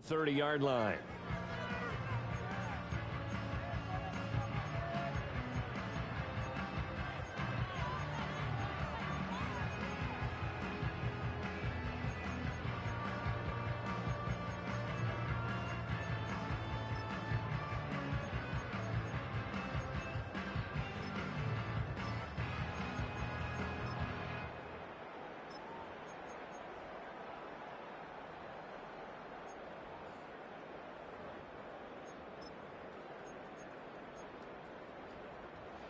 30-yard line.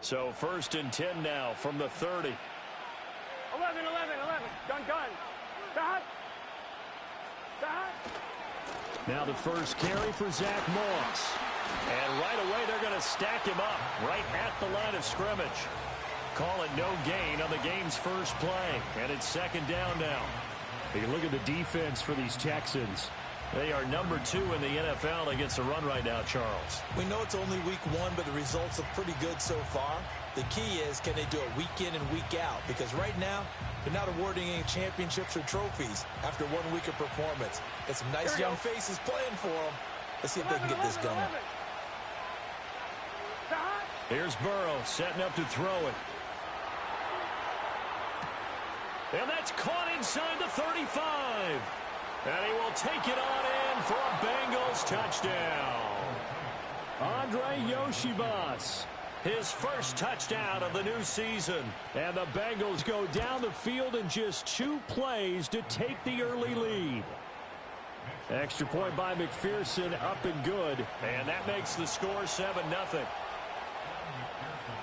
So 1st and 10 now from the 30. 11. Gun. Dot. Now the first carry for Zach Moss. And right away they're going to stack him up right at the line of scrimmage. Call it no gain on the game's first play. And it's 2nd down now. You look at the defense for these Texans. They are number 2 in the NFL against the run right now, Charles. We know it's only week 1, but the results look pretty good so far. The key is, can they do it week in and week out? Because right now, they're not awarding any championships or trophies after 1 week of performance. Got some nice young faces playing for them. Let's see if they can get this going. Here's Burrow setting up to throw it. And that's caught inside the 35. And he will take it on in for a Bengals touchdown. Andre Yoshibas, his first touchdown of the new season. And the Bengals go down the field in just 2 plays to take the early lead. Extra point by McPherson, up and good. And that makes the score 7-0.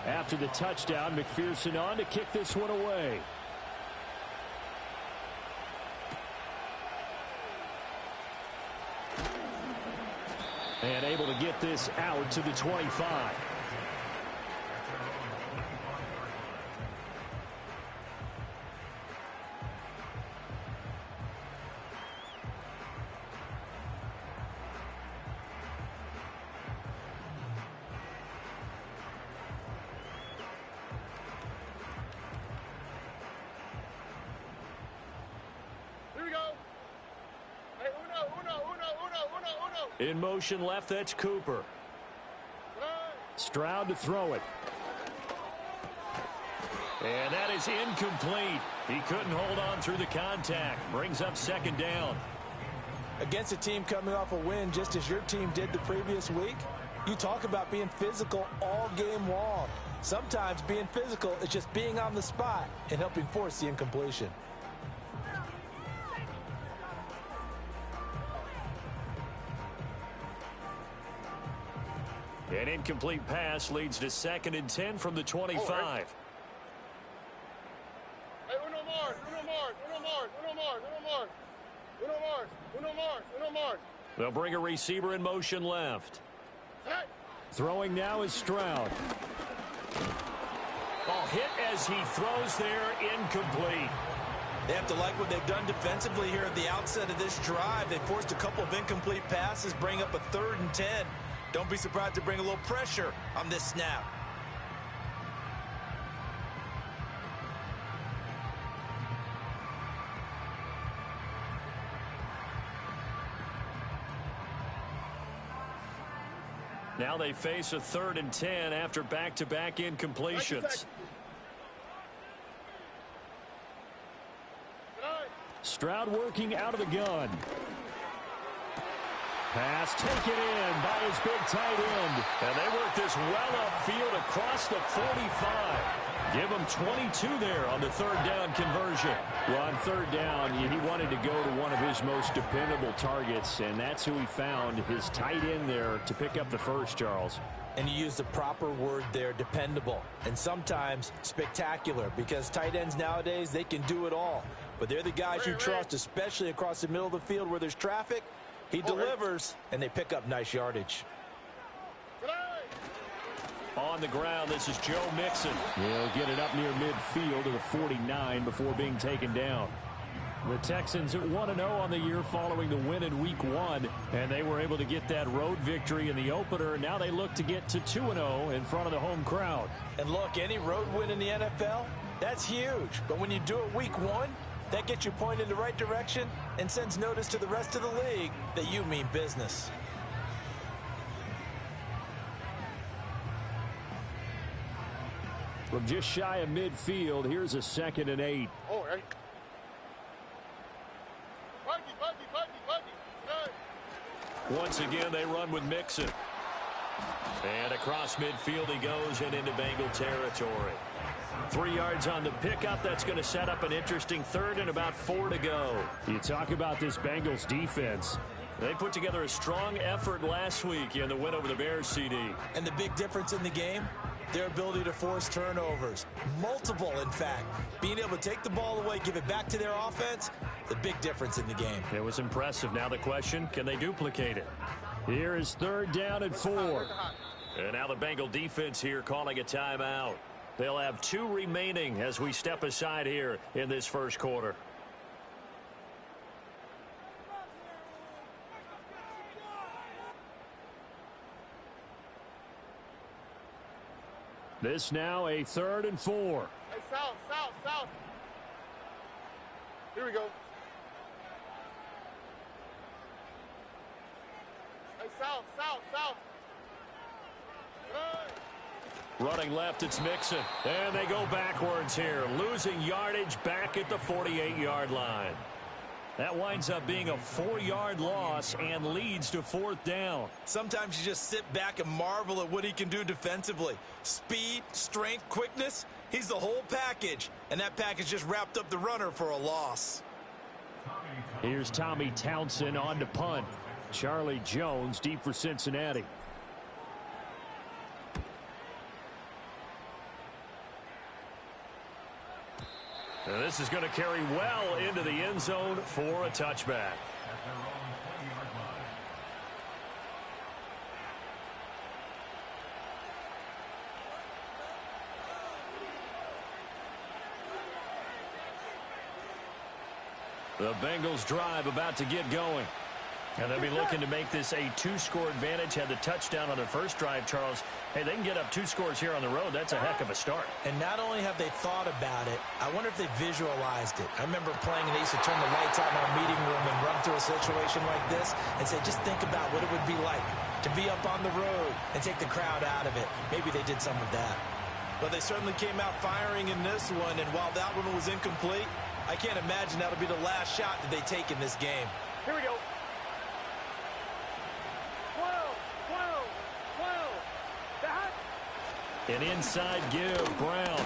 After the touchdown, McPherson on to kick this one away. And able to get this out to the 25. In motion left, that's Cooper. Stroud to throw it. And that is incomplete. He couldn't hold on through the contact. Brings up 2nd down. Against a team coming off a win just as your team did the previous week, you talk about being physical all game long. Sometimes being physical is just being on the spot and helping force the incompletion. An incomplete pass leads to 2nd and 10 from the 25. Hey, uno more. They'll bring a receiver in motion left. Throwing now is Stroud. Ball hit as he throws there, incomplete. They have to like what they've done defensively here at the outset of this drive. They forced a couple of incomplete passes, bring up a 3rd and 10. Don't be surprised to bring a little pressure on this snap. Now they face a 3rd and 10 after back-to-back incompletions. Stroud working out of the gun. Pass taken in by his big tight end. And they work this well upfield across the 45. Give him 22 there on the 3rd down conversion. Well, on 3rd down, he wanted to go to one of his most dependable targets, and that's who he found, his tight end there, to pick up the first, Charles. And you use the proper word there, dependable, and sometimes spectacular, because tight ends nowadays, they can do it all. But they're the guys you trust, especially across the middle of the field where there's traffic. He delivers, and they pick up nice yardage. On the ground, this is Joe Mixon. He'll get it up near midfield to the 49 before being taken down. The Texans at 1-0 on the year following the win in Week 1, and they were able to get that road victory in the opener, and now they look to get to 2-0 in front of the home crowd. And look, any road win in the NFL, that's huge. But when you do it Week 1, That gets you pointed in the right direction and sends notice to the rest of the league that you mean business. From just shy of midfield, here's a 2nd and 8. Oh, right. Once again, they run with Mixon. And across midfield he goes and into Bengal territory. 3 yards on the pickup. That's going to set up an interesting 3rd and about 4 to go. You talk about this Bengals defense. They put together a strong effort last week in the win over the Bears, CD. And the big difference in the game? Their ability to force turnovers. Multiple, in fact. Being able to take the ball away, give it back to their offense, the big difference in the game. It was impressive. Now the question, can they duplicate it? Here is 3rd down and 4. And now the Bengal defense here calling a timeout. They'll have 2 remaining as we step aside here in this first quarter. This now a 3rd and 4. Hey, south. Here we go. Hey, south. Hey. Running left, it's Mixon. And they go backwards here, losing yardage back at the 48-yard line. That winds up being a 4-yard loss and leads to 4th down. Sometimes you just sit back and marvel at what he can do defensively. Speed, strength, quickness, he's the whole package. And that package just wrapped up the runner for a loss. Here's Tommy Townsend on to punt. Charlie Jones deep for Cincinnati. And this is going to carry well into the end zone for a touchback. The Bengals drive about to get going. And they'll be looking to make this a 2-score advantage. Had the touchdown on their first drive, Charles. Hey, they can get up 2 scores here on the road. That's a heck of a start. And not only have they thought about it, I wonder if they visualized it. I remember playing, and they used to turn the lights out in our meeting room and run through a situation like this and say, just think about what it would be like to be up on the road and take the crowd out of it. Maybe they did some of that. But they certainly came out firing in this one, and while that one was incomplete, I can't imagine that'll be the last shot that they take in this game. Here we go. 12. An inside give, Brown.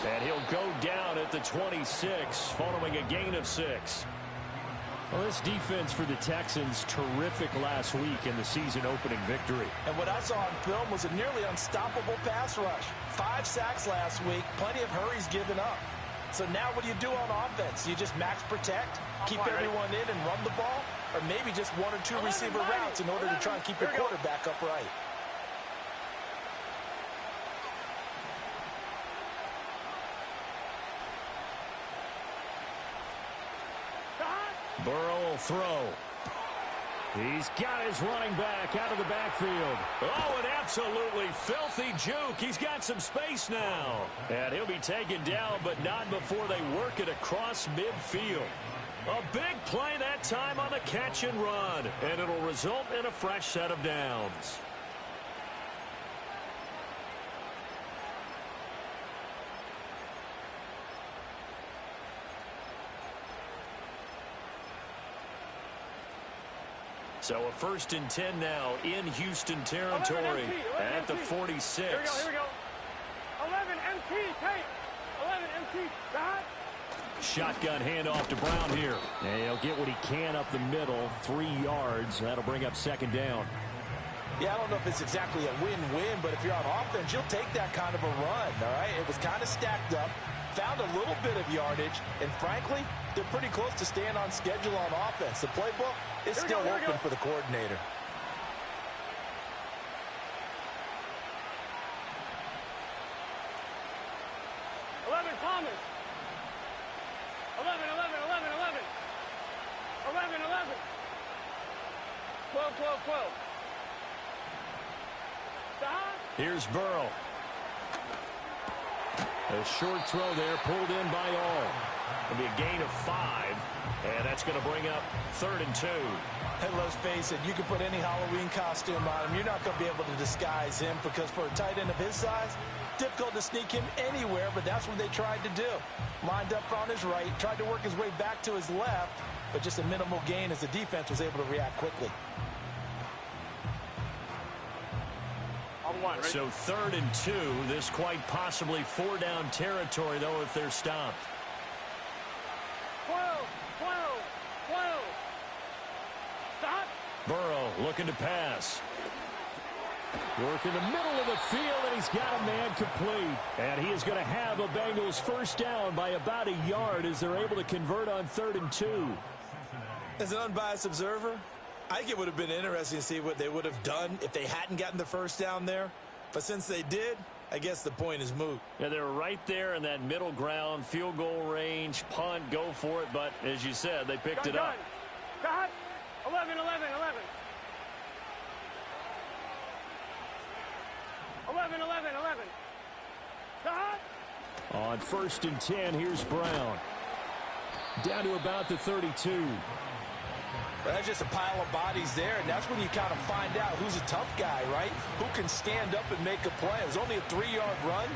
And he'll go down at the 26 following a gain of 6. Well, this defense for the Texans, terrific last week in the season-opening victory. And what I saw on film was a nearly unstoppable pass rush. 5 sacks last week, plenty of hurries given up. So now what do you do on offense? You just max protect, keep everyone in and run the ball? Or maybe just 1 or 2 receiver routes in order to try and keep your quarterback upright? Burrow will throw. He's got his running back out of the backfield. Oh, an absolutely filthy juke. He's got some space now. And he'll be taken down, but not before they work it across midfield. A big play that time on the catch and run. And it'll result in a fresh set of downs. So a 1st and 10 now in Houston territory at the 46. Here we go. 11 MT, tape. 11 MT, back. Shotgun handoff to Brown here. And he'll get what he can up the middle, 3 yards. That'll bring up 2nd down. Yeah, I don't know if it's exactly a win-win, but if you're on offense, you'll take that kind of a run, all right? It was kind of stacked up, found a little bit of yardage, and frankly, they're pretty close to staying on schedule on offense. The playbook is still open for the coordinator. Thomas. 11. 12. Here's Burrow. A short throw there, pulled in by all. It'll be a gain of 5, and that's going to bring up 3rd and 2. Hey, let's face it, you can put any Halloween costume on him. You're not going to be able to disguise him because for a tight end of his size, difficult to sneak him anywhere, but that's what they tried to do. Lined up on his right, tried to work his way back to his left, but just a minimal gain as the defense was able to react quickly. So 3rd and 2, this quite possibly 4-down territory, though, if they're stopped. 12, 12, 12. Stop. Burrow looking to pass. Work in the middle of the field, and he's got a man complete. And he is going to have a Bengals first down by about a yard as they're able to convert on 3rd and 2. As an unbiased observer, I think it would have been interesting to see what they would have done if they hadn't gotten the first down there. But since they did, I guess the point is moot. Yeah, they're right there in that middle ground, field goal range, punt, go for it. But as you said, they picked it up. Got 11, 11, 11. 11, 11, 11. Got. On 1st and 10, here's Brown. Down to about the 32. That's just a pile of bodies there, and that's when you kind of find out who's a tough guy, right? Who can stand up and make a play. It was only a 3-yard run,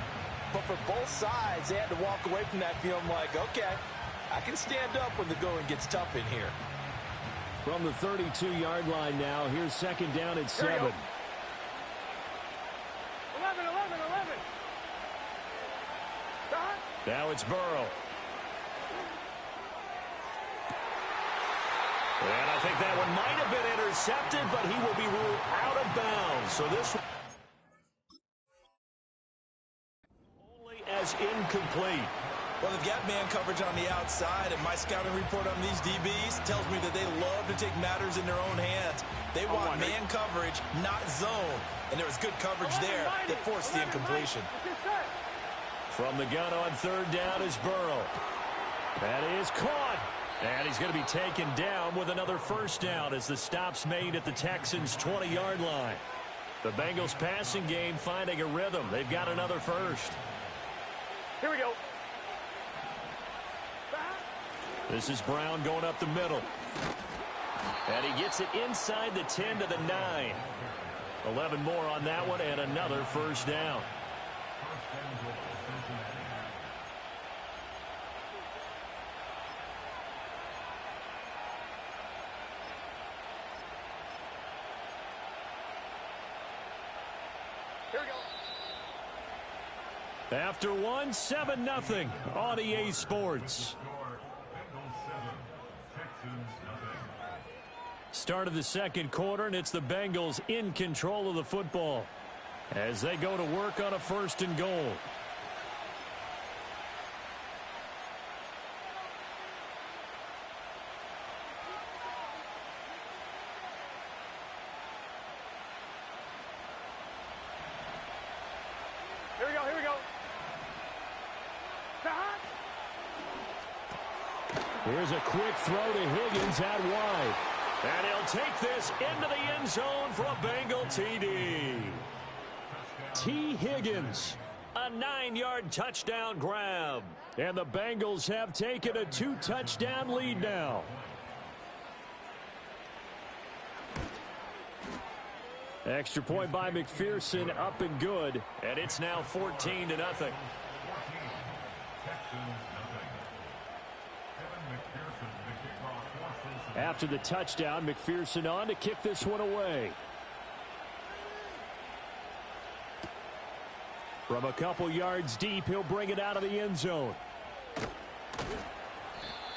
but for both sides, they had to walk away from that feeling like, okay, I can stand up when the going gets tough in here. From the 32-yard line now, here's 2nd down at 7. 11, 11, 11. Got. Now it's Burrow. And I think that one might have been intercepted, but he will be ruled out of bounds. So this only as incomplete. Well, they've got man coverage on the outside, and my scouting report on these DBs tells me that they love to take matters in their own hands. They want man coverage, not zone. And there was good coverage there that forced the incompletion. From the gun on 3rd down is Burrow. That is caught. And he's going to be taken down with another first down as the stop's made at the Texans' 20-yard line. The Bengals passing game finding a rhythm. They've got another first. Here we go. This is Brown going up the middle. And he gets it inside the 10 to the 9. 11 more on that one and another first down. After one, 7-0 on EA Sports. Start of the second quarter, and it's the Bengals in control of the football as they go to work on a 1st and goal. Here we go. Here's a quick throw to Higgins out wide. And he'll take this into the end zone for a Bengal TD. T. Higgins, a 9-yard touchdown grab. And the Bengals have taken a 2-touchdown lead now. Extra point by McPherson, up and good. And it's now 14-0. After the touchdown, McPherson on to kick this one away. From a couple yards deep, he'll bring it out of the end zone.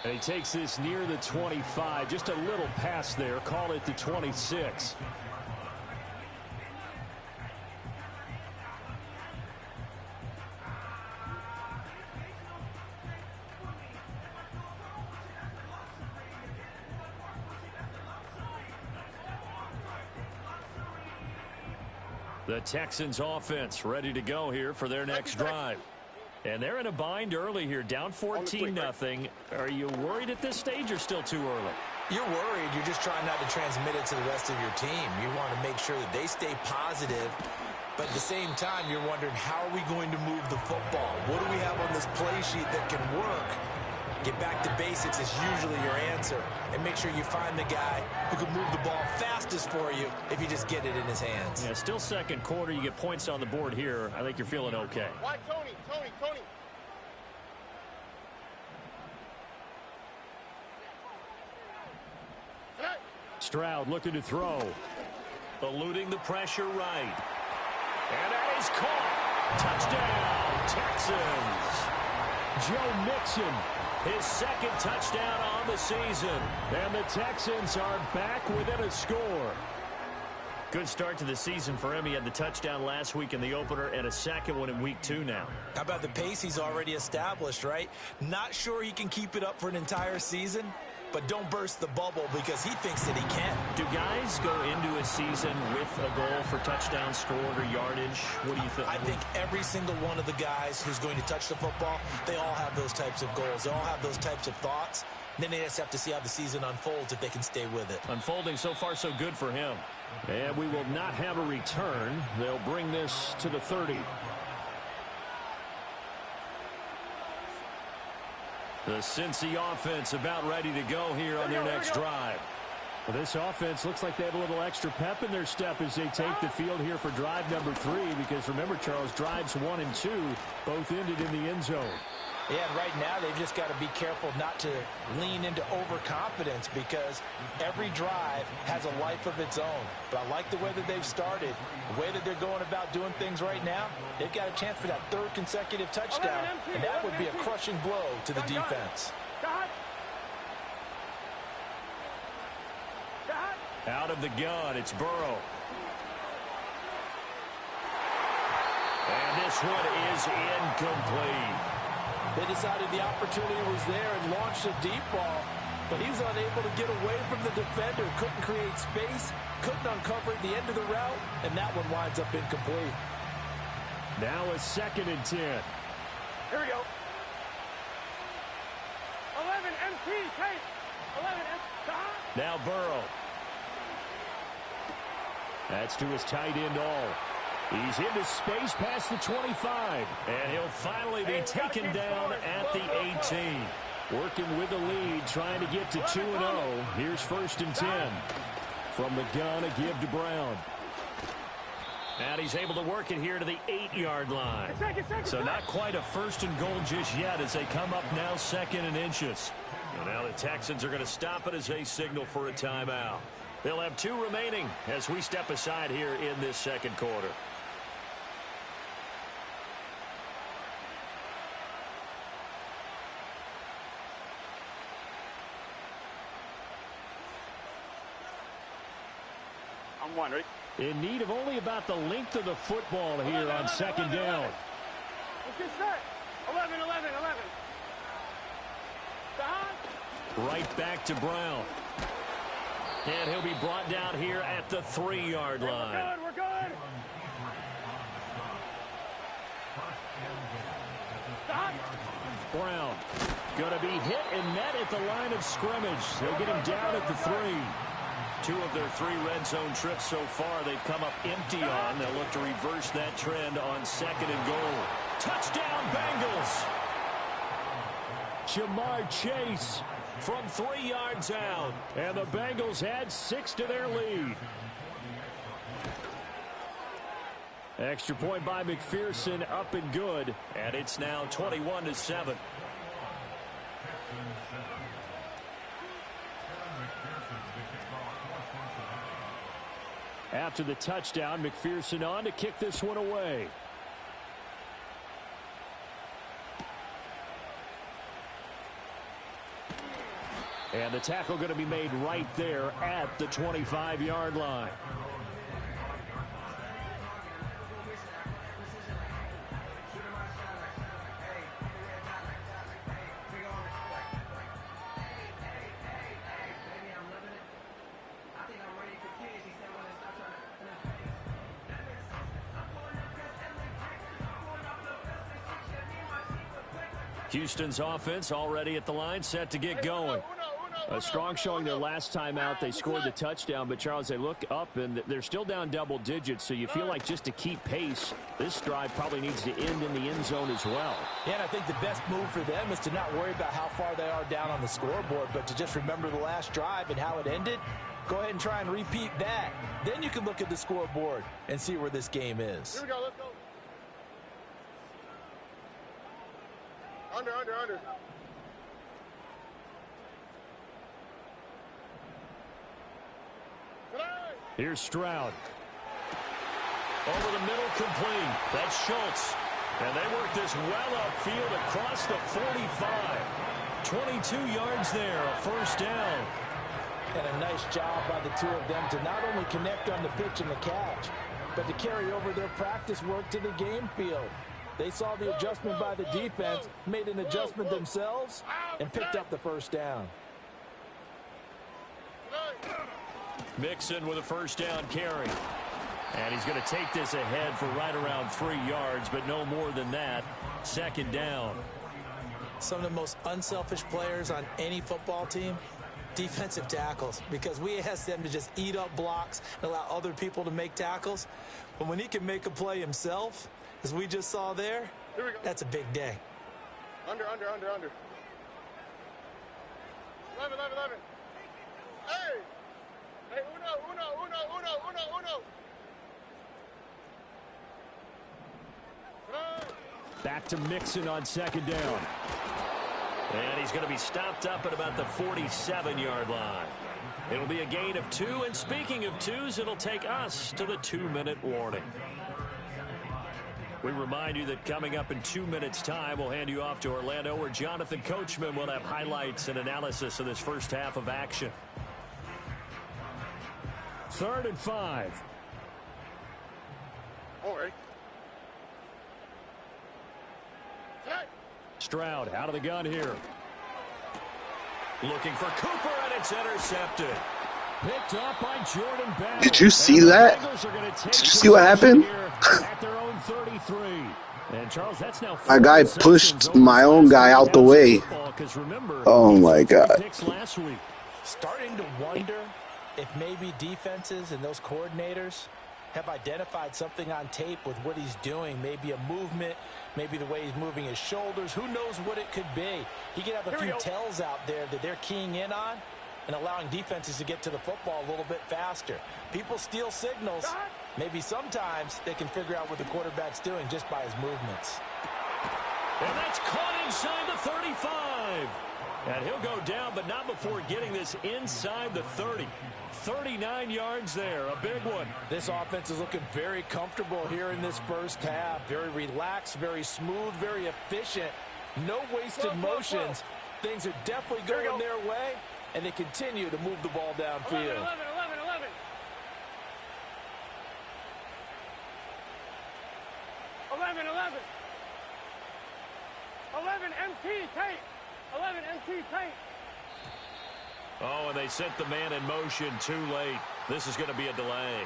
And he takes this near the 25. Just a little pass there. Call it the 26. The Texans offense ready to go here for their next drive. And they're in a bind early here, down 14-0. Are you worried at this stage or still too early? You're worried. You're just trying not to transmit it to the rest of your team. You want to make sure that they stay positive But at the same time, you're wondering, how are we going to move the football? What do we have on this play sheet that can work? Get back to basics is usually your answer. And make sure you find the guy who can move the ball fastest for you if you just get it in his hands. Yeah, still second quarter. You get points on the board here. I think you're feeling okay. Why, Tony? Stroud looking to throw. Eluding the pressure right. And that is caught. Touchdown, Texans. Joe Mixon, his second touchdown on the season. And the Texans are back within a score. Good start to the season for him. He had the touchdown last week in the opener and a second one in week 2 now. How about the pace he's already established, right? Not sure he can keep it up for an entire season, but don't burst the bubble because he thinks that he can. Do guys go into a season with a goal for touchdown scored or yardage? What do you think? I think every single one of the guys who's going to touch the football, they all have those types of goals. They all have those types of thoughts. Then they just have to see how the season unfolds if they can stay with it. Unfolding so far so good for him. And we will not have a return. They'll bring this to the 30. The Cincy offense about ready to go here on their next drive. Well, this offense looks like they have a little extra pep in their step as they take the field here for drive number 3. Because remember, Charles, drives 1 and 2 both ended in the end zone. Yeah, and right now they've just got to be careful not to lean into overconfidence because every drive has a life of its own. But I like the way that they've started, the way that they're going about doing things right now. They've got a chance for that 3rd consecutive touchdown, and that would be a crushing blow to the defense. Out of the gun, it's Burrow. And this one is incomplete. They decided the opportunity was there and launched a deep ball, but he was unable to get away from the defender. Couldn't create space, couldn't uncover at the end of the route, and that one winds up incomplete. Now a 2nd and 10. Here we go. 11 MT, tape. 11 MT. Now Burrow. That's to his tight end all. He's into space past the 25. And he'll finally be taken down at the 18. Working with the lead, trying to get to 2-0. Here's 1st and 10. From the gun, a give to Brown. And he's able to work it here to the 8-yard line. So not quite a 1st and goal just yet as they come up now 2nd and inches. And now the Texans are going to stop it as they signal for a timeout. They'll have 2 remaining as we step aside here in this 2nd quarter. I'm one, ready? In need of only about the length of the football here on 2nd down. Let's get set. 11. Right back to Brown. And he'll be brought down here at the 3-yard line. We're good. Brown going to be hit and met at the line of scrimmage. They'll get him down at the 3. 2 of their 3 red zone trips so far they've come up empty on. They'll look to reverse that trend on 2nd and goal. Touchdown Bengals! Jamar Chase from 3 yards out. And the Bengals add 6 to their lead. Extra point by McPherson, up and good. And it's now 21-7. After the touchdown, McPherson on to kick this one away. And the tackle going to be made right there at the 25-yard line. Houston's offense already at the line, set to get going. A strong showing their last time out. They scored the touchdown, but Charles, they look up and they're still down double digits, so you feel like just to keep pace, this drive probably needs to end in the end zone as well. Yeah, and I think the best move for them is to not worry about how far they are down on the scoreboard, but to just remember the last drive and how it ended. Go ahead and try and repeat that. Then you can look at the scoreboard and see where this game is. Here we go, let's go. Under. Here's Stroud. Over the middle, complete. That's Schultz. And they work this well upfield across the 45. 22 yards there, a first down. And a nice job by the two of them to not only connect on the pitch and the catch, but to carry over their practice work to the game field. They saw the adjustment by the defense, made an adjustment themselves, and picked up the first down. Mixon with a first down carry. And he's going to take this ahead for right around 3 yards, but no more than that. Second down. Some of the most unselfish players on any football team, defensive tackles, because we ask them to just eat up blocks and allow other people to make tackles. But when he can make a play himself, as we just saw there, that's a big day. Under. 11. Hey, uno. Back to Mixon on second down. And he's going to be stopped up at about the 47-yard line. It'll be a gain of 2, and speaking of 2s, it'll take us to the 2-minute warning. We remind you that coming up in 2 minutes' time, we'll hand you off to Orlando, where Jonathan Coachman will have highlights and analysis of this first half of action. 3rd and 5. All right. Stroud out of the gun here. Looking for Cooper, and it's intercepted. Picked up by Jordan Battle. Did you see that? Did you see what happened? At their own 33. And Charles, that's now my guy pushed my own guy out the way. Oh my God. Starting to wonder if maybe defenses and those coordinators have identified something on tape with what he's doing. Maybe a movement, maybe the way he's moving his shoulders. Who knows what it could be? He could have a few tells out there that they're keying in on and allowing defenses to get to the football a little bit faster. People steal signals. Maybe sometimes they can figure out what the quarterback's doing just by his movements. And that's caught inside the 35. And he'll go down, but not before getting this inside the 30. 39 yards there, a big one. This offense is looking very comfortable here in this first half. Very relaxed, very smooth, very efficient. No wasted motions. Things are definitely going their way, and they continue to move the ball downfield. 11. 11 MT tape. 11 MT tape. Oh, and they sent the man in motion too late. This is going to be a delay.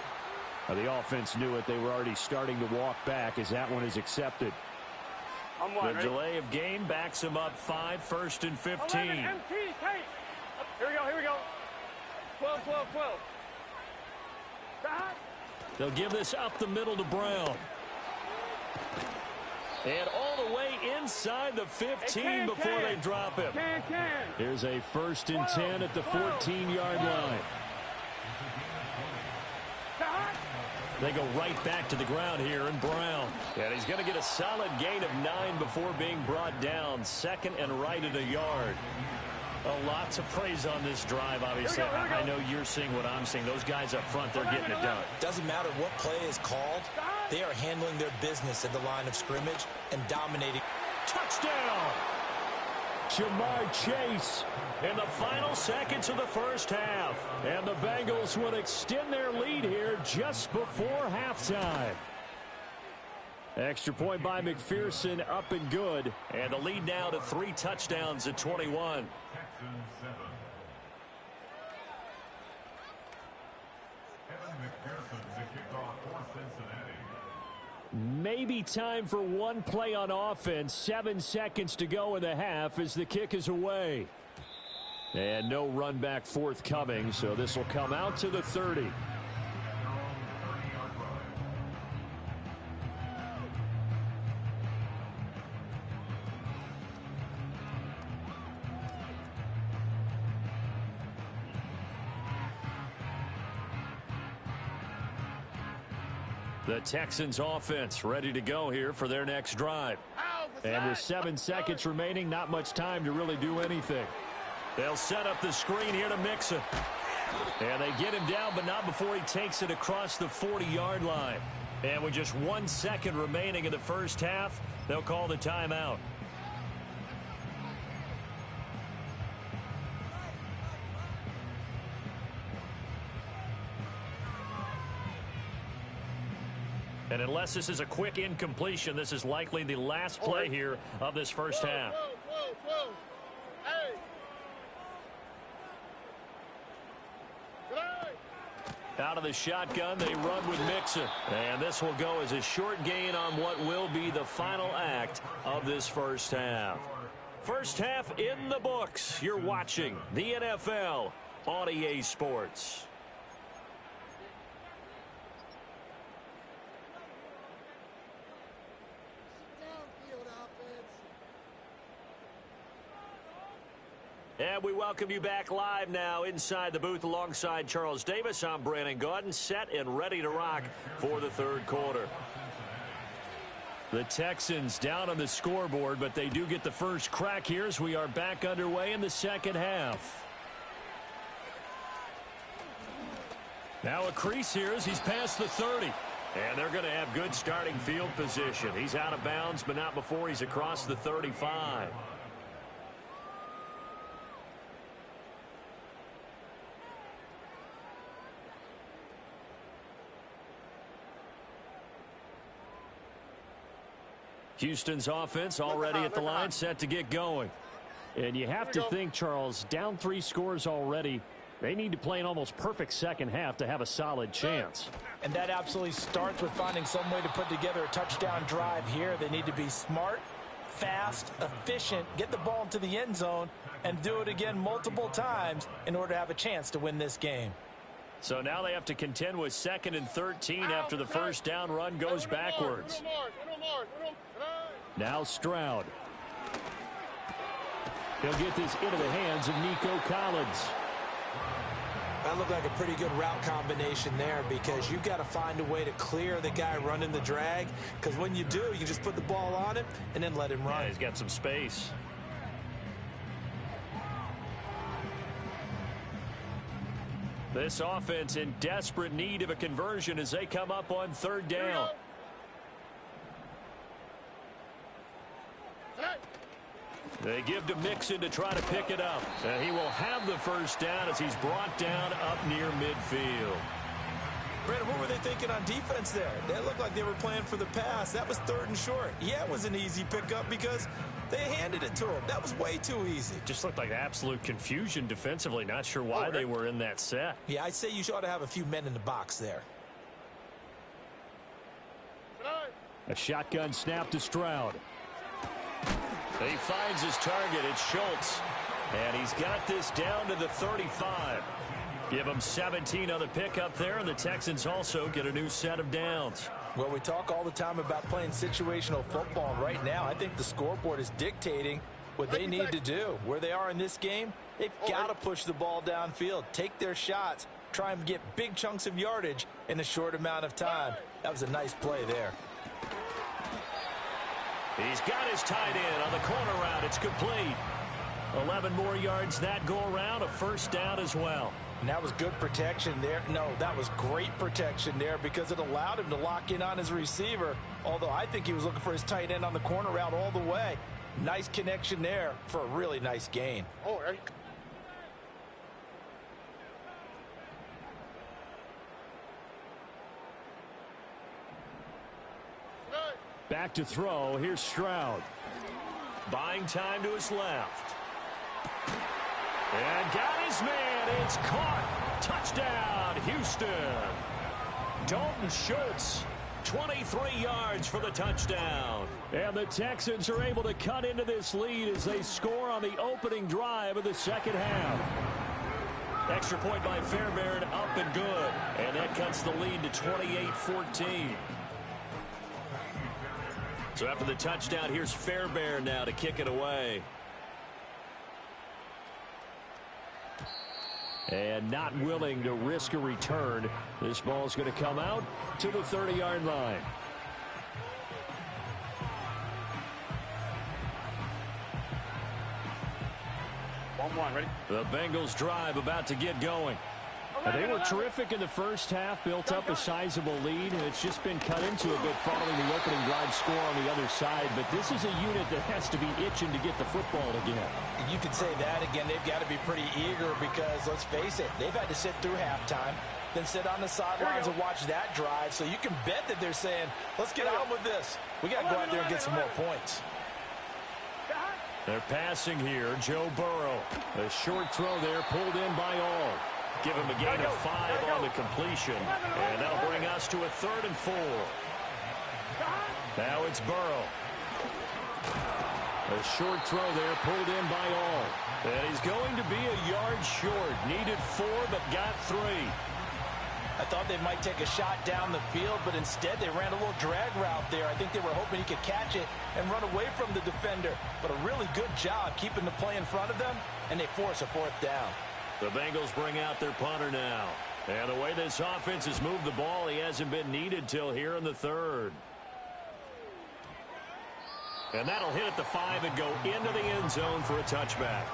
The offense knew it. They were already starting to walk back as that one is accepted. The delay of game backs him up 5, 1st and 15. 11 MT tape. Here we go. 12. Stop. They'll give this up the middle to Brown. And all the way inside the 15 before they drop him. Here's a 1st and 10 at the 14-yard line. They go right back to the ground here, and Brown. And he's going to get a solid gain of 9 before being brought down. 2nd and right at a yard. A lot to praise on this drive, obviously. I know you're seeing what I'm seeing. Those guys up front, they're getting it done. Doesn't matter what play is called. They are handling their business at the line of scrimmage and dominating. Touchdown! Jamar Chase in the final seconds of the first half. And the Bengals will extend their lead here just before halftime. Extra point by McPherson, up and good. And the lead now to 3 touchdowns at 21. Maybe time for one play on offense. 7 seconds to go in the half as the kick is away. And no run back forthcoming, so this will come out to the 30. The Texans offense ready to go here for their next drive. And with 7 seconds remaining, not much time to really do anything. They'll set up the screen here to Mixon. And they get him down, but not before he takes it across the 40-yard line. And with just 1 second remaining in the first half, they'll call the timeout. And unless this is a quick incompletion, this is likely the last play here of this first half. Out of the shotgun, they run with Mixon. And this will go as a short gain on what will be the final act of this first half. First half in the books. You're watching the NFL on EA Sports. And we welcome you back live now inside the booth alongside Charles Davis. I'm Brandon Gaudin, set and ready to rock for the third quarter. The Texans down on the scoreboard, but they do get the first crack here as we are back underway in the second half. Now a crease here as he's past the 30. And they're going to have good starting field position. He's out of bounds, but not before he's across the 35. Houston's offense already at the line, set to get going. And you have to think, Charles, down 3 scores already. They need to play an almost perfect second half to have a solid chance. And that absolutely starts with finding some way to put together a touchdown drive here. They need to be smart, fast, efficient, get the ball into the end zone, and do it again multiple times in order to have a chance to win this game. So now they have to contend with 2nd and 13 after the first down run goes backwards. Now Stroud. He'll get this into the hands of Nico Collins. That looked like a pretty good route combination there because you've got to find a way to clear the guy running the drag, because when you do, you just put the ball on him and then let him run. Yeah, he's got some space. This offense in desperate need of a conversion as they come up on 3rd down. They give to Mixon to try to pick it up. And he will have the first down as he's brought down up near midfield. Brandon, what were they thinking on defense there? They looked like they were playing for the pass. That was 3rd and short. Yeah, it was an easy pickup because they handed it to him. That was way too easy. Just looked like absolute confusion defensively. Not sure why they were in that set. Yeah, I'd say you ought to have a few men in the box there. A shotgun snap to Stroud. He finds his target. It's Schultz. And he's got this down to the 35. Give him 17 on the pickup there, and the Texans also get a new set of downs. Well, we talk all the time about playing situational football. Right now, I think the scoreboard is dictating what they need to do. Where they are in this game, they've got to push the ball downfield, take their shots, try and get big chunks of yardage in a short amount of time. That was a nice play there. He's got his tight end on the corner route. It's complete. 11 more yards that go around, a first down as well. And that was good protection there. No, that was great protection there because it allowed him to lock in on his receiver, although I think he was looking for his tight end on the corner route all the way. Nice connection there for a really nice gain. Back to throw. Here's Stroud. Buying time to his left. And got his man. It's caught. Touchdown, Houston. Dalton Schultz, 23 yards for the touchdown. And the Texans are able to cut into this lead as they score on the opening drive of the second half. Extra point by Fairbairn, up and good. And that cuts the lead to 28-14. So after the touchdown, here's Fairbairn now to kick it away. And not willing to risk a return. This ball is going to come out to the 30-yard line. Ready? The Bengals drive about to get going. They were terrific in the first half, built up a sizable lead. It's just been cut into a bit following the opening drive score on the other side. But this is a unit that has to be itching to get the football again. You could say that again. They've got to be pretty eager because, let's face it, they've had to sit through halftime, then sit on the sidelines and watch that drive. So you can bet that they're saying, let's get on with this. We got to go out there and get some more points. They're passing here. Joe Burrow. A short throw there pulled in by All. Give him a gain of 5 on the completion. And that'll bring us to a 3rd and 4. Now it's Burrow. A short throw there pulled in by All. And he's going to be a yard short. Needed 4 but got 3. I thought they might take a shot down the field, but instead they ran a little drag route there. I think they were hoping he could catch it and run away from the defender. But a really good job keeping the play in front of them, and they force a 4th down. The Bengals bring out their punter now. And the way this offense has moved the ball, he hasn't been needed till here in the 3rd. And that'll hit at the 5 and go into the end zone for a touchback.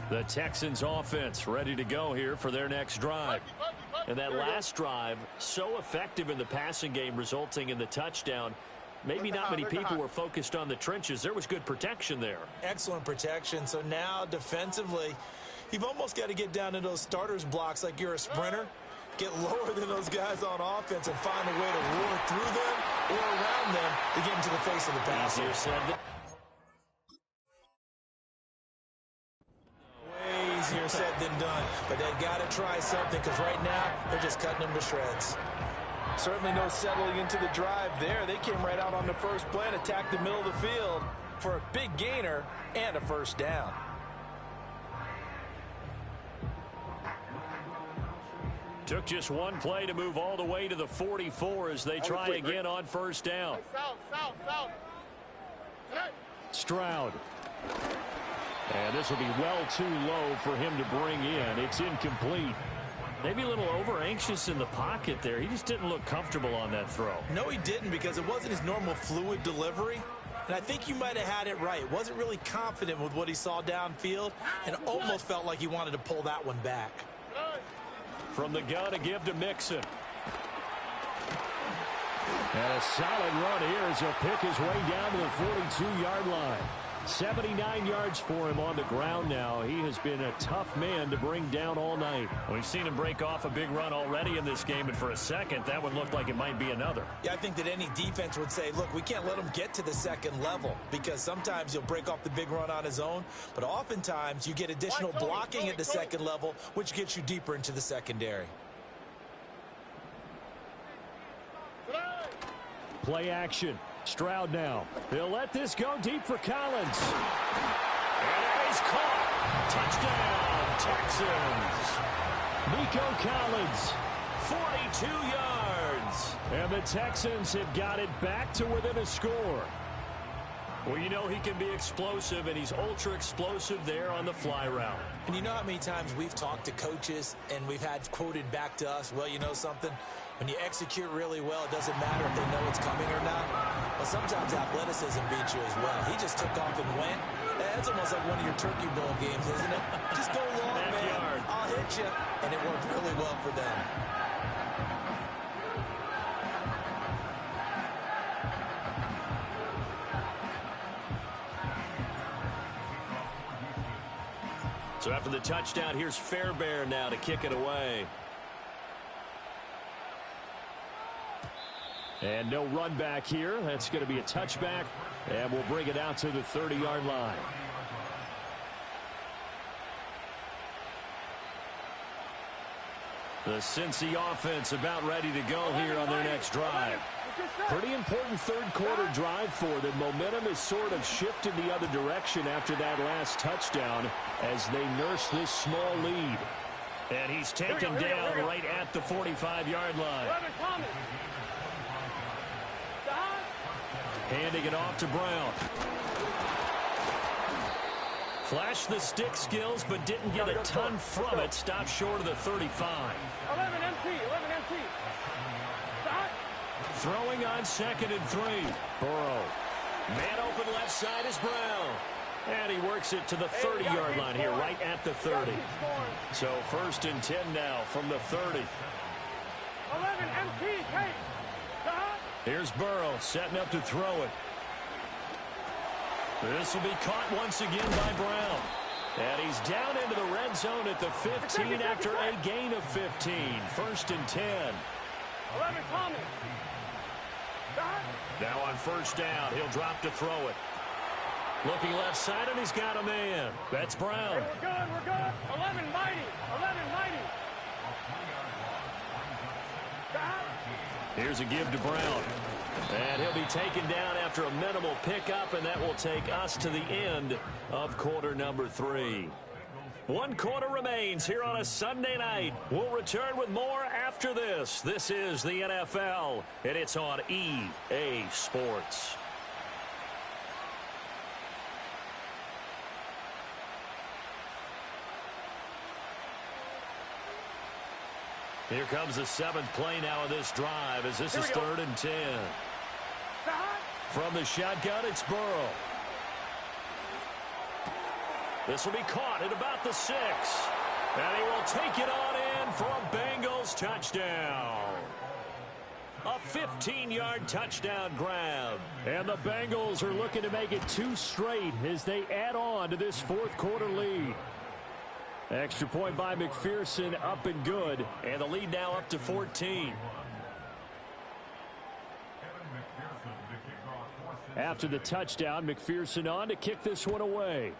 The Texans offense ready to go here for their next drive. And that last drive, so effective in the passing game, resulting in the touchdown. Maybe not many people were focused on the trenches. There was good protection there. Excellent protection. So now defensively, you've almost got to get down to those starters blocks like you're a sprinter. Get lower than those guys on offense and find a way to roar through them or around them to get into the face of the passer. Easier said than Easier said than done, but they've got to try something because right now they're just cutting them to shreds. Certainly no settling into the drive there. They came right out on the first play and attacked the middle of the field for a big gainer and a 1st down. took just one play to move all the way to the 44 as they try again on 1st down. Stroud. And this will be well too low for him to bring in. It's incomplete. Maybe a little over-anxious in the pocket there. He just didn't look comfortable on that throw. No, he didn't, because it wasn't his normal fluid delivery. And I think you might have had it right. Wasn't really confident with what he saw downfield and almost felt like he wanted to pull that one back. From the gun to give to Mixon. And a solid run here as he'll pick his way down to the 42-yard line. 79 yards for him on the ground now. He has been a tough man to bring down all night. We've seen him break off a big run already in this game, and for a second, that would look like it might be another. Yeah, I think that any defense would say, look, we can't let him get to the second level, because sometimes he'll break off the big run on his own, but oftentimes you get additional blocking at the second level, which gets you deeper into the secondary. Play action. Stroud now. He'll let this go deep for Collins. And he's caught. Touchdown, Texans. Nico Collins, 42 yards. And the Texans have got it back to within a score. Well, you know he can be explosive, and he's ultra explosive there on the fly route. And you know how many times we've talked to coaches and we've had quoted back to us, well, you know something? When you execute really well, it doesn't matter if they know it's coming or not. But sometimes athleticism beats you as well. He just took off and went. That's almost like one of your Turkey Bowl games, isn't it? Just go long, man. I'll hit you. And it worked really well for them. So after the touchdown, here's Fairbairn now to kick it away. And no run back here. That's going to be a touchback And we'll bring it out to the 30-yard line. The Cincy offense about ready to go here on their next drive. Pretty important third-quarter drive for them. Momentum has sort of shifted the other direction after that last touchdown as they nurse this small lead. And he's taken down right at the 45-yard line. Handing it off to Brown. Flashed the stick skills, but didn't get a ton from it. Stopped short of the 35. 11 MT, 11 MT. Throwing on 2nd and 3. Burrow. Man open left side is Brown. And he works it to the 30-yard line here, right at the 30. So 1st and 10 now from the 30. 11 MT, take. Here's Burrow setting up to throw it. This will be caught once again by Brown. And he's down into the red zone at the 15 after a gain of 15. 1st and 10. 11 Thomas. Now on 1st down, he'll drop to throw it. Looking left side, and he's got a man. That's Brown. Hey, we're good, we're good. 11 mighty, 11 mighty. Here's a give to Brown. And he'll be taken down after a minimal pickup, and that will take us to the end of quarter number 3. 1 quarter remains here on a Sunday night. We'll return with more after this. This is the NFL, and it's on EA Sports. Here comes the 7th play now of this drive as this is 3rd and 10. From the shotgun, it's Burrow. This will be caught at about the 6. And he will take it on in for a Bengals touchdown. A 15-yard touchdown grab. And the Bengals are looking to make it 2 straight as they add on to this 4th quarter lead. Extra point by McPherson, up and good. And the lead now up to 14. After the touchdown, McPherson on to kick this one away.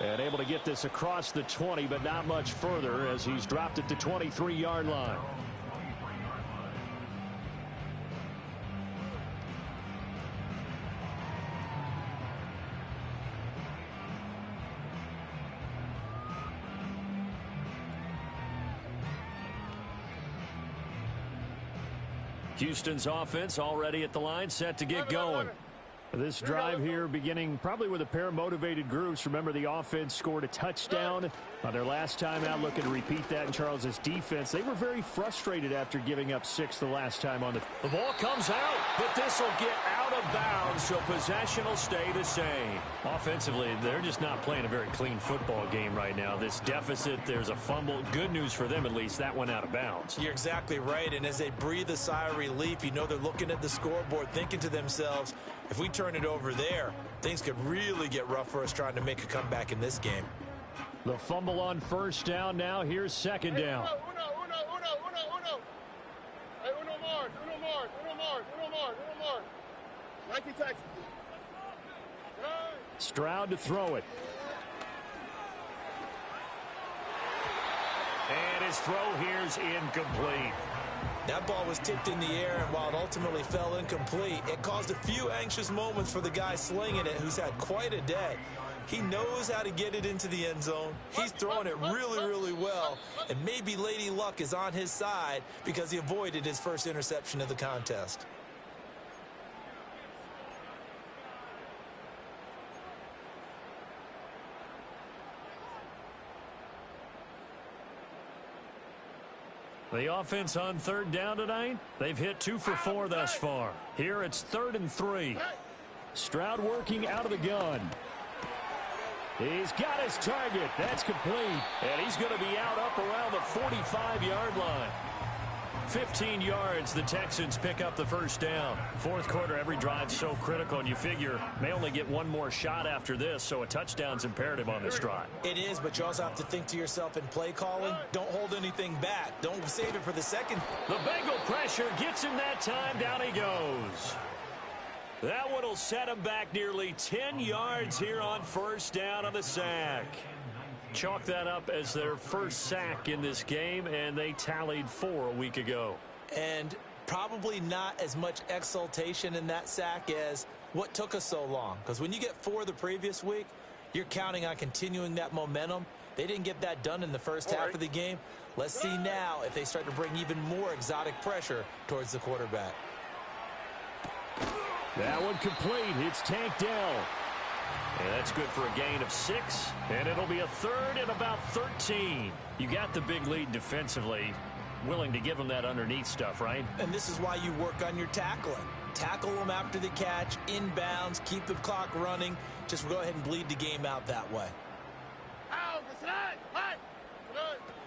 And able to get this across the 20, but not much further as he's dropped it to 23-yard line. Houston's offense already at the line, set to get going. This drive here beginning probably with a pair of motivated groups. Remember, the offense scored a touchdown on their last time out. Looking to repeat that in Charles's defense. They were very frustrated after giving up 6 the last time on the ball comes out, but this will get out of bounds, so possession will stay the same. Offensively, they're just not playing a very clean football game right now. This deficit, there's a fumble. Good news for them, at least. That went out of bounds. You're exactly right, and as they breathe a sigh of relief, you know they're looking at the scoreboard, thinking to themselves, if we turn it over there, things could really get rough for us trying to make a comeback in this game. The fumble on 1st down now. Here's 2nd down. Uno more. 19 Texas. Stroud to throw it. And his throw here's incomplete. That ball was tipped in the air, and while it ultimately fell incomplete, it caused a few anxious moments for the guy slinging it, who's had quite a day. He knows how to get it into the end zone. He's throwing it really, really well, and maybe Lady Luck is on his side because he avoided his first interception of the contest. The offense on 3rd down tonight, they've hit 2 for 4 thus far. Here it's 3rd and 3. Stroud working out of the gun. He's got his target. That's complete. And he's going to be out up around the 45-yard line. 15 yards, the Texans pick up the first down. Fourth quarter, every drive's so critical, and you figure may only get one more shot after this, so a touchdown's imperative on this drive. It is, but you also have to think to yourself in play calling, don't hold anything back. Don't save it for the second. The Bengal pressure gets him that time. Down he goes. That one will set him back nearly 10 yards here on first down on the sack. Chalk that up as their first sack in this game, and they tallied 4 a week ago. And probably not as much exultation in that sack as what took us so long. Because when you get 4 the previous week, you're counting on continuing that momentum. They didn't get that done in the first half of the game. Let's see now if they start to bring even more exotic pressure towards the quarterback. That one complete. It's Tank Dell. And that's good for a gain of 6. And it'll be a third and about 13. You got the big lead defensively. Willing to give them that underneath stuff, right? And this is why you work on your tackling. Tackle them after the catch, inbounds, keep the clock running. Just go ahead and bleed the game out that way.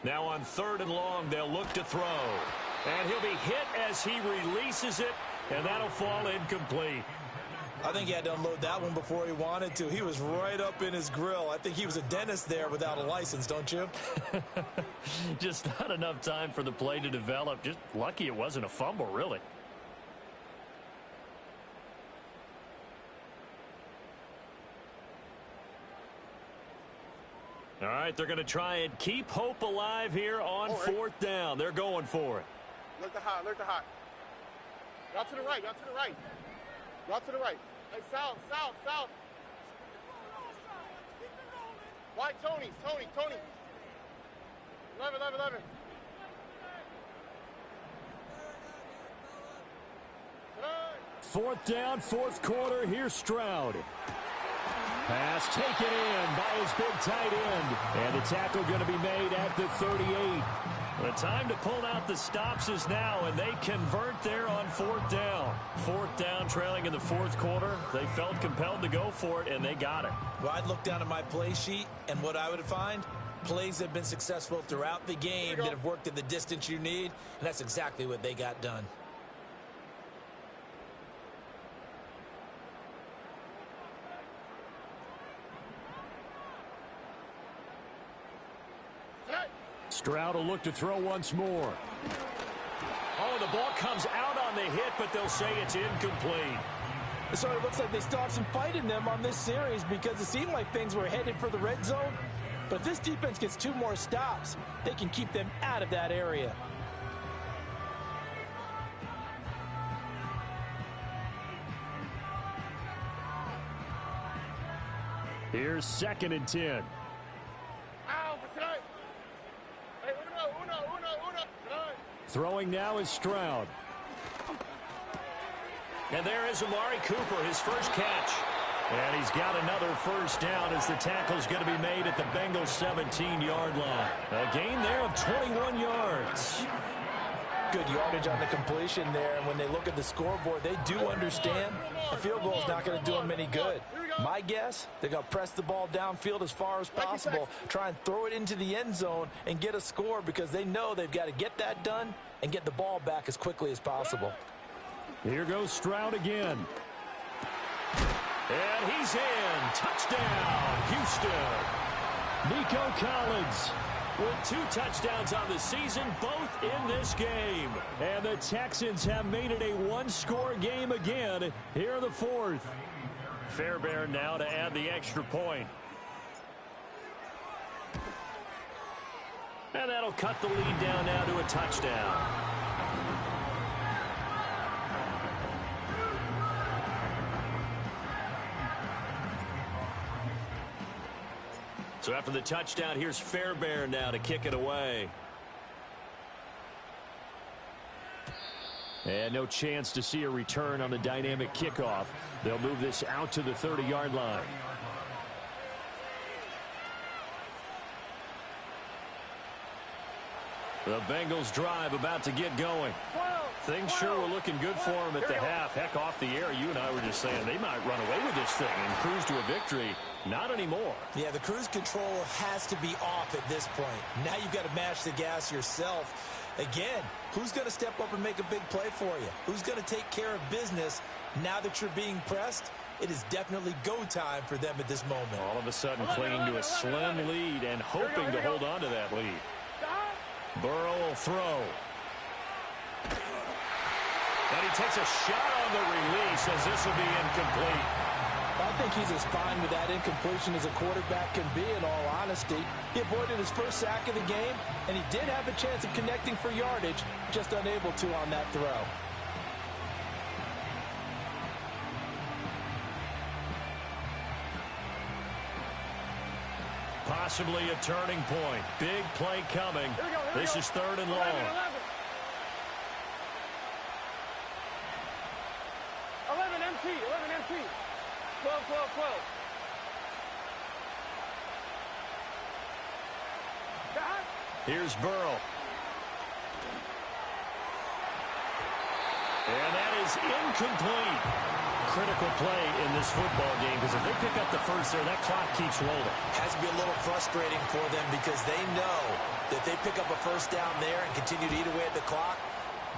Now on 3rd and long, they'll look to throw. And he'll be hit as he releases it. And that'll fall incomplete. I think he had to unload that one before he wanted to. He was right up in his grill. I think he was a dentist there without a license, don't you? Just not enough time for the play to develop. Just lucky it wasn't a fumble, really. All right, they're going to try and keep hope alive here on 4th down. They're going for it. Look to hot, look to hot. Out to the right, out to the right. Out to the right. Hey, south, south, south. White, Tony. 11. 4th down, 4th quarter. Here's Stroud. Pass taken in by his big tight end. And the tackle going to be made at the 38. The time to pull out the stops is now, and they convert there on 4th down. 4th down, trailing in the 4th quarter. They felt compelled to go for it, and they got it. Well, I'd look down at my play sheet, and what I would find, plays have been successful throughout the game that have worked at the distance you need, and that's exactly what they got done. Stroud will look to throw once more. Oh, the ball comes out on the hit, but they'll say it's incomplete. So it looks like they still have some fight in them on this series because it seemed like things were headed for the red zone. But if this defense gets 2 more stops, they can keep them out of that area. Here's 2nd and 10. Throwing now is Stroud. And there is Amari Cooper, his first catch. And he's got another first down as the tackle's going to be made at the Bengals 17-yard line. A gain there of 21 yards. Good yardage on the completion there. And when they look at the scoreboard, they do understand a field goal is not going to do them any good. My guess, they're going to press the ball downfield as far as possible, try and throw it into the end zone and get a score because they know they've got to get that done and get the ball back as quickly as possible. Here goes Stroud again. And he's in. Touchdown, Houston. Nico Collins with 2 touchdowns on the season, both in this game. And the Texans have made it a 1-score game again here in the 4th. Fairbairn now to add the extra point. And that'll cut the lead down now to a touchdown. So after the touchdown, here's Fairbairn now to kick it away. And no chance to see a return on the dynamic kickoff. They'll move this out to the 30-yard line. The Bengals drive about to get going. Things sure were looking good for them at the half. Heck, off the air, you and I were just saying they might run away with this thing and cruise to a victory. Not anymore. Yeah, the cruise control has to be off at this point. Now you've got to mash the gas yourself. Again, who's going to step up and make a big play for you? Who's going to take care of business now that you're being pressed? It is definitely go time for them at this moment. All of a sudden clinging to a slim lead and hoping to hold on to that lead. Burrow will throw. And he takes a shot on the release as this will be incomplete. I think he's as fine with that incompletion as a quarterback can be, in all honesty. He avoided his first sack of the game, and he did have a chance of connecting for yardage, just unable to on that throw. Possibly a turning point. Big play coming. This is 3rd and long. 11 MT. 12. Here's Burrow. And that is incomplete. Critical play in this football game, because if they pick up the first there, that clock keeps rolling. Has to be a little frustrating for them because they know that they pick up a first down there and continue to eat away at the clock,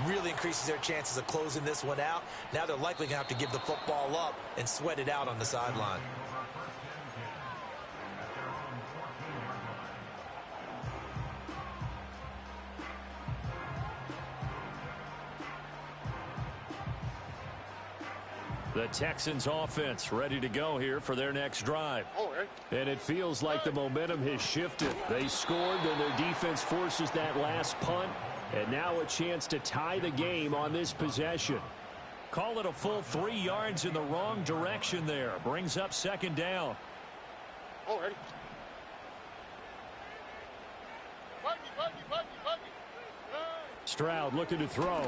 really increases their chances of closing this one out. Now they're likely going to have to give the football up and sweat it out on the sideline. The Texans offense ready to go here for their next drive. And it feels like the momentum has shifted. They scored, then their defense forces that last punt. And now a chance to tie the game on this possession. Call it a full 3 yards in the wrong direction there. Brings up 2nd down. Stroud looking to throw.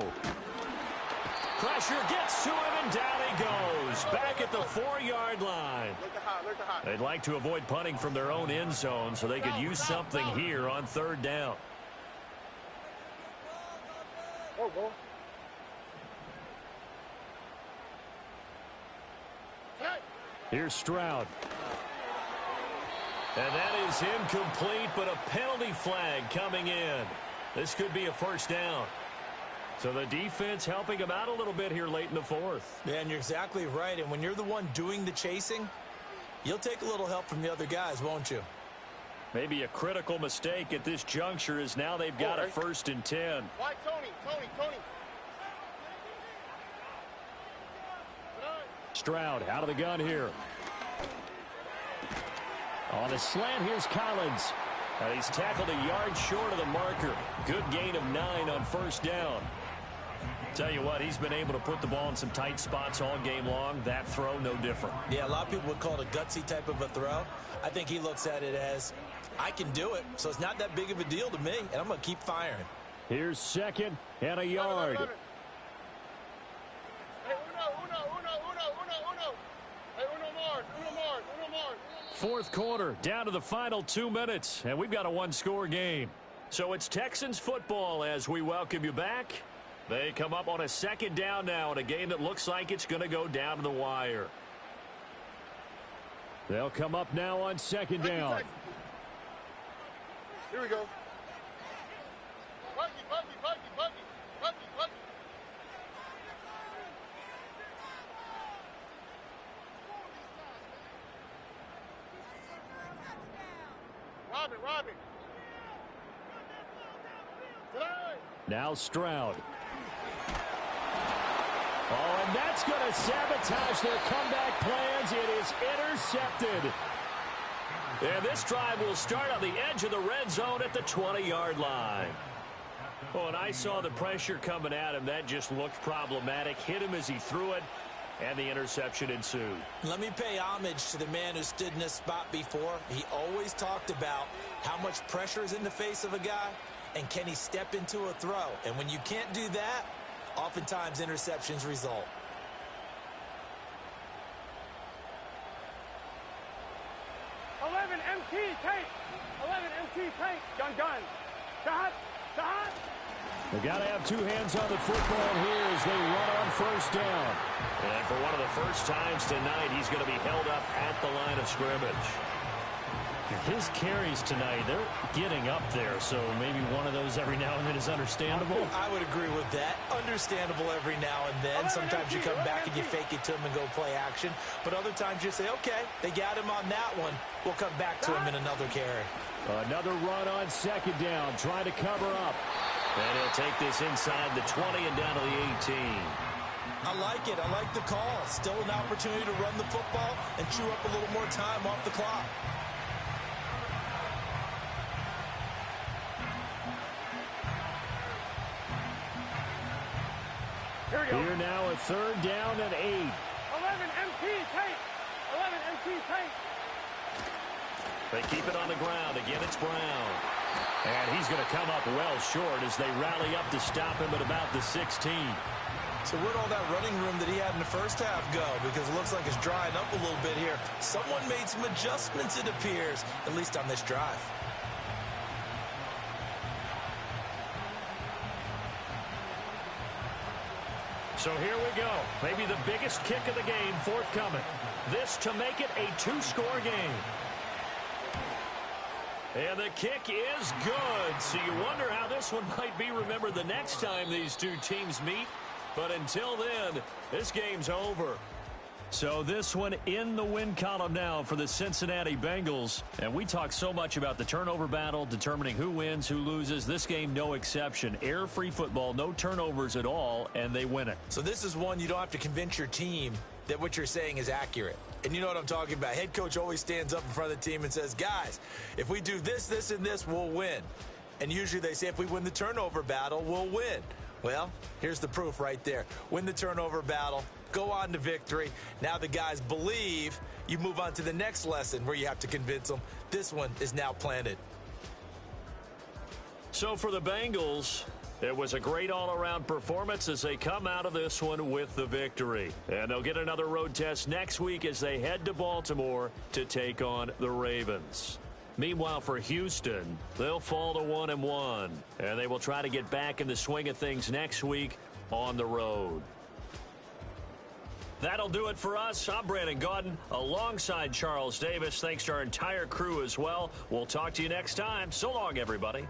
Pressure gets to him, and down he goes. Back at the 4-yard line. They'd like to avoid punting from their own end zone so they could use something here on 3rd down. Here's Stroud. And that is incomplete, but a penalty flag coming in. This could be a 1st down. So the defense helping him out a little bit here late in the 4th. Yeah, and you're exactly right. And when you're the one doing the chasing, you'll take a little help from the other guys, won't you? Maybe a critical mistake at this juncture is now they've got a 1st and 10. Why, Tony? Stroud out of the gun here. On the slant, here's Collins. And he's tackled a yard short of the marker. Good gain of 9 on 1st down. Tell you what, he's been able to put the ball in some tight spots all game long. That throw, no different. Yeah, a lot of people would call it a gutsy type of a throw. I think he looks at it as, I can do it, so it's not that big of a deal to me, and I'm going to keep firing. Here's 2nd and a yard. Hey, uno more. 4th quarter, down to the final 2 minutes, and we've got a 1-score game. So it's Texans football as we welcome you back. They come up on a 2nd down now in a game that looks like it's going to go down to the wire. They'll come up now on 2nd down. Here we go. Buggy. Robin. Now Stroud. Oh, and that's going to sabotage their comeback plans. It is intercepted. And this drive will start on the edge of the red zone at the 20-yard line. Oh, and I saw the pressure coming at him. That just looked problematic. Hit him as he threw it, and the interception ensued. Let me pay homage to the man who stood in this spot before. He always talked about how much pressure is in the face of a guy, and can he step into a throw. And when you can't do that, oftentimes interceptions result. Gun. Shot. They've got to have 2 hands on the football here as they run on 1st down. And for one of the first times tonight, he's going to be held up at the line of scrimmage. His carries tonight, they're getting up there, so maybe one of those every now and then is understandable. I would agree with that. Understandable every now and then. Sometimes you come back and you fake it to him and go play action. But other times you say, okay, they got him on that one. We'll come back to him in another carry. Another run on second down, trying to cover up. And he'll take this inside the 20 and down to the 18. I like it. I like the call. Still an opportunity to run the football and chew up a little more time off the clock. Here now a third down and 8. 11 MT tight. 11 MT tight. They keep it on the ground. Again, it's Brown. And he's going to come up well short as they rally up to stop him at about the 16. So where'd all that running room that he had in the first half go? Because it looks like it's drying up a little bit here. Someone made some adjustments, it appears, at least on this drive. So here we go. Maybe the biggest kick of the game forthcoming. This to make it a 2-score game. And the kick is good. So you wonder how this one might be remembered the next time these two teams meet. But until then, this game's over. So this one in the win column now for the Cincinnati Bengals. And we talk so much about the turnover battle, determining who wins, who loses. This game, no exception. Air-free football, no turnovers at all, and they win it. So this is one you don't have to convince your team that what you're saying is accurate. And you know what I'm talking about. Head coach always stands up in front of the team and says, guys, if we do this, this, and this, we'll win. And usually they say if we win the turnover battle, we'll win. Well, here's the proof right there. Win the turnover battle. Go on to victory. Now the guys believe. You move on to the next lesson where you have to convince them. This one is now planted. So for the Bengals, it was a great all-around performance as they come out of this one with the victory. And they'll get another road test next week as they head to Baltimore to take on the Ravens. Meanwhile, for Houston, they'll fall to 1-1, and they will try to get back in the swing of things next week on the road. That'll do it for us. I'm Brandon Gaudin alongside Charles Davis. Thanks to our entire crew as well. We'll talk to you next time. So long, everybody.